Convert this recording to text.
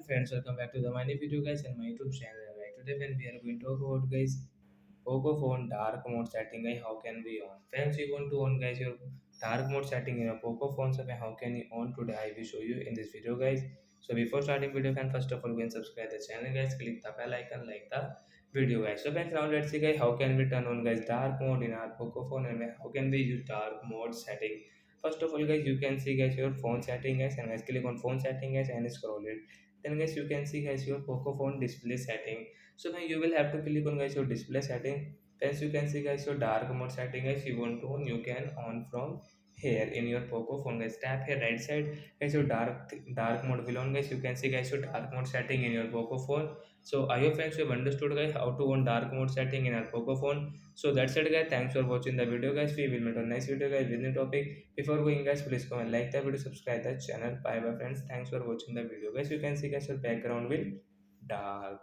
friends, welcome back to the my new video guys and my YouTube channel. Right, today when we are going to talk about guys Poco phone dark mode setting guys, how can we on? Friends, you want to on guys your dark mode setting in your Poco phone, so how can you on today? I will show you in this video guys. So before starting video, fan first of all go and subscribe the channel guys, click the bell icon, like the video guys. So friends, now let's see guys how can we turn on guys dark mode in our Poco phone and how can we use dark mode setting. First of all guys, you can see guys your phone setting guys, and guys click on phone setting guys and scroll it. Then guys you can see guys your Poco phone display setting. So now you will have to click on guys your display setting. Then you can see guys your dark mode setting guys, you want to on, you can on from here in your Poco phone guys. Tap here right side guys your dark mode will on guys. You can see guys your dark mode setting in your Poco phone. So I hope friends you have understood guys how to on dark mode setting in our Poco phone. So that's it guys, thanks for watching the video guys. We will meet on next video guys with new topic. Before going guys, please comment, like the video, subscribe the channel. Bye bye friends, thanks for watching the video guys. You can see guys your background will dark.